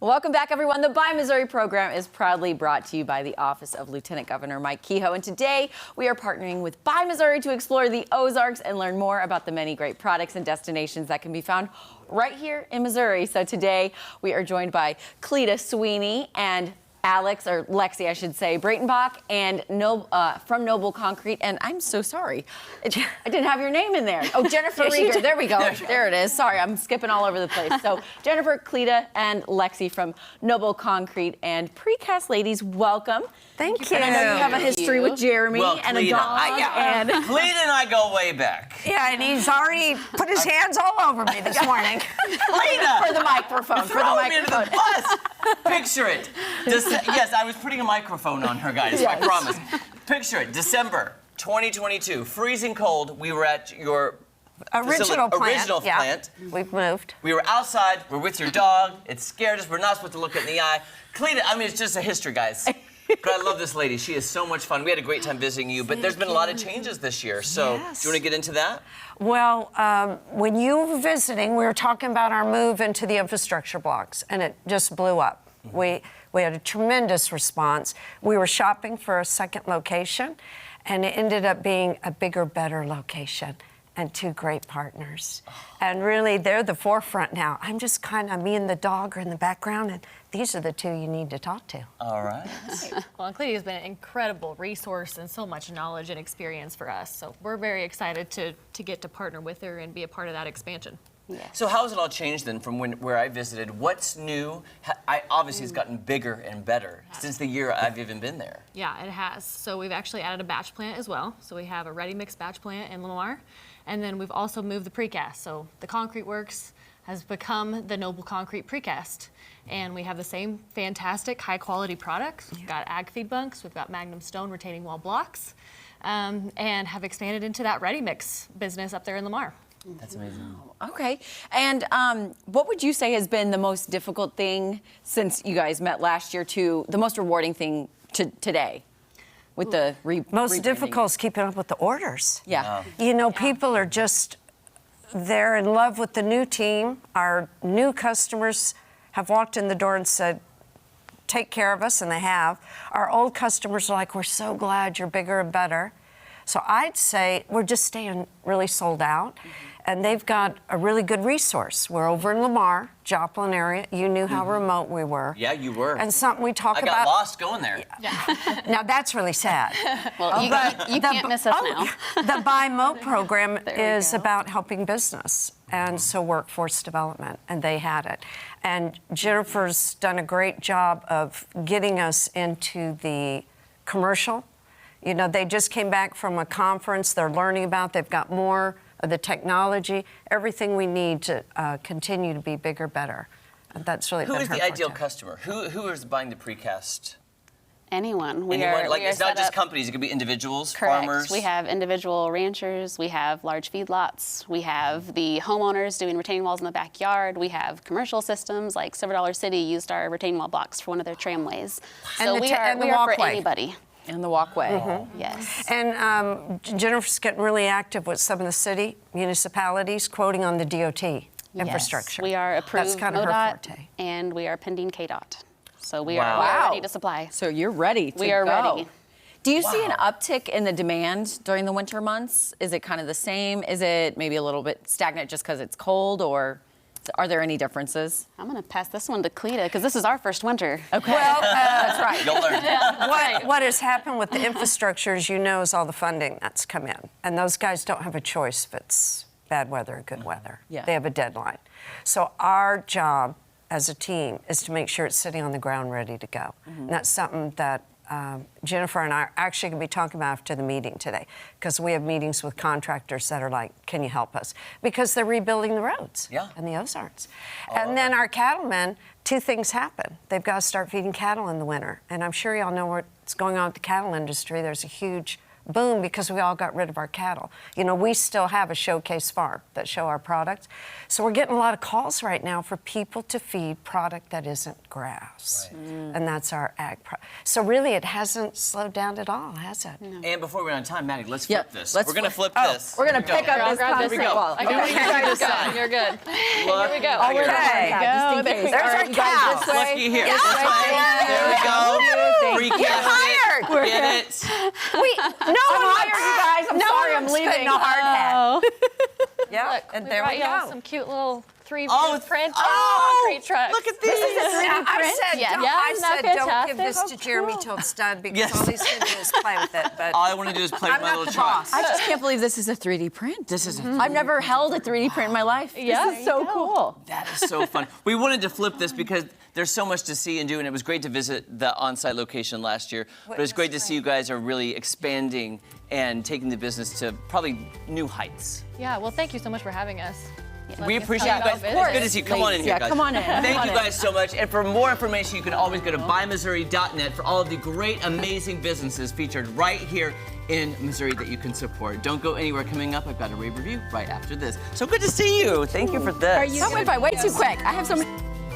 Welcome back, everyone. The Buy Missouri program is proudly brought to you by the Office of Lieutenant Governor Mike Kehoe. And today we are partnering with Buy Missouri to explore the Ozarks and learn more about the many great products and destinations that can be found right here in Missouri. So today we are joined by Cleta Sweeney and Alex, or Lexi, I should say, Breitenbach, and from Noble Concrete. And I'm so sorry, I didn't have your name in there. Oh, Jennifer Rieger. There we go. There it is. Sorry, I'm skipping all over the place. So Jennifer, Cleta, and Lexi from Noble Concrete and Precast. Ladies, welcome. Thank you. And I know you have a history with Jeremy and a dog. And Cleta and I go way back. yeah, and he's already put his hands all over me this morning. Cleta! For the microphone. Throw me into the bus. Picture it. Yes, I was putting a microphone on her, guys. I promise. Picture it. December 2022, freezing cold. We were at your Original plant. plant. We've moved. We were outside. We're with your dog. It scared us. We're not supposed to look it in the eye. Cleta, I mean, it's just a history, guys. But I love this lady. She is so much fun. We had a great time visiting you, but there's been a lot of changes this year. So do you want to get into that? Well, when you were visiting, we were talking about our move into the infrastructure blocks, and it just blew up. We had a tremendous response. We were shopping for a second location, and it ended up being a bigger, better location and two great partners. And really, they're the forefront now. I'm just kind of, me and the dog are in the background, and these are the two you need to talk to. All right. Well, Cleta has been an incredible resource and so much knowledge and experience for us. So we're very excited to get to partner with her and be a part of that expansion. Yes. So how has it all changed then from where I visited? What's new? Obviously, it's gotten bigger and better since the year I've even been there. Yeah, it has. So we've actually added a batch plant as well. So we have a ready mix batch plant in Lamar. And then we've also moved the precast. So the concrete works has become the Noble Concrete Precast. And we have the same fantastic high quality products. We've got ag feed bunks, we've got Magnum Stone retaining wall blocks, and have expanded into that ready mix business up there in Lamar. That's amazing. Okay. And what would you say has been the most difficult thing since you guys met last year to the most rewarding thing to today with the Most difficult is keeping up with the orders. Yeah. You know, people are just, they're in love with the new team. Our new customers have walked in the door and said, take care of us, and they have. Our old customers are like, we're so glad you're bigger and better. So I'd say we're just staying really sold out. And they've got a really good resource. We're over in Lamar, Joplin area. You knew how remote we were. Yeah, you were. And something we talk about. I got lost going there. Now that's really sad. Well, you can't miss us now. The Buy Moat program There is about helping business and so workforce development, and they had it. And Jennifer's done a great job of getting us into the commercial. You know, they just came back from a conference they're learning about. They've got more of the technology, everything we need to continue to be bigger, better. And that's really Who been is her the ideal forte. customer? Who is buying the precast? Anyone. Anyone? Like, we are it's not set just up- companies. It could be individuals, Correct. farmers. We have individual ranchers. We have large feedlots. We have the homeowners doing retaining walls in the backyard. We have commercial systems like Silver Dollar City used our retaining wall blocks for one of their tramways. So And we the are for walkway. anybody. And the walkway. Yes. And Jennifer's getting really active with some of the city municipalities quoting on the DOT infrastructure. Yes. We are approved That's kind of her MoDOT, forte. and we are pending KDOT. So we Wow. are ready to supply. So you're ready to We are go. ready. Do you see an uptick in the demand during the winter months? Is it kind of the same? Is it maybe a little bit stagnant just because it's cold, or are there any differences? I'm going to pass this one to Cleta because this is our first winter. Okay. Well, that's right. You'll learn. what has happened with the infrastructure, as you know, is all the funding that's come in. And those guys don't have a choice if it's bad weather or good weather. Yeah. They have a deadline. So our job as a team is to make sure it's sitting on the ground ready to go. And that's something that Jennifer and I are actually going to be talking about after the meeting today, because we have meetings with contractors that are like, can you help us? Because they're rebuilding the roads in the Ozarks. And then our cattlemen, two things happen. They've got to start feeding cattle in the winter. And I'm sure y'all know what's going on with the cattle industry. There's a huge boom because we all got rid of our cattle. You know, we still have a showcase farm that show our products. So we're getting a lot of calls right now for people to feed product that isn't grass. Right. And that's our so really it hasn't slowed down at all, has it? No. And before we run out of time, Maddie, let's flip this. let's We're gonna flip- flip this. We're gonna Here we pick go. up this grab this concrete one. wall. I know you're good. You're good. Look. Here we go. Oh, we're Okay. just in There case. we go. All There's right, our you guys, cow. this way. Lucky here. Yeah. This way. There we go. Thank you. Precast hired. it. Get it. No I'm one hired, you guys. I'm no sorry, one I'm wants to leaving. put a hard hat. Yeah, Look, and we there brought we y'all go. some cute little 3D Oh, print oh, concrete trucks. Look at these. I said, Yeah. don't, Yeah, I isn't that said don't give fantastic? this Oh, to Jeremy cool. till it's done because Yes. all he's going to do is play with it. But All I want to do is play with I'm my not little the boss. trucks. I just can't believe this is a 3D print. This is I've never held a 3D print in my life. Yeah, This is so cool. That is so fun. We wanted to flip this because there's so much to see and do, and it was great to visit the on-site location last year. But it's great to see you guys are really expanding and taking the business to probably new heights. Yeah, well, thank you so much for having us. We appreciate you guys. It's good to see you. Come on in here, Yeah, guys. come on in. Thank Come you on in. guys so much. And for more information, you can always go to buymissouri.net for all of the great, amazing businesses featured right here in Missouri that you can support. Don't go anywhere. Coming up, I've got a rave review right after this. So good to see you. Thank you for this. That went by way too quick. I have so many.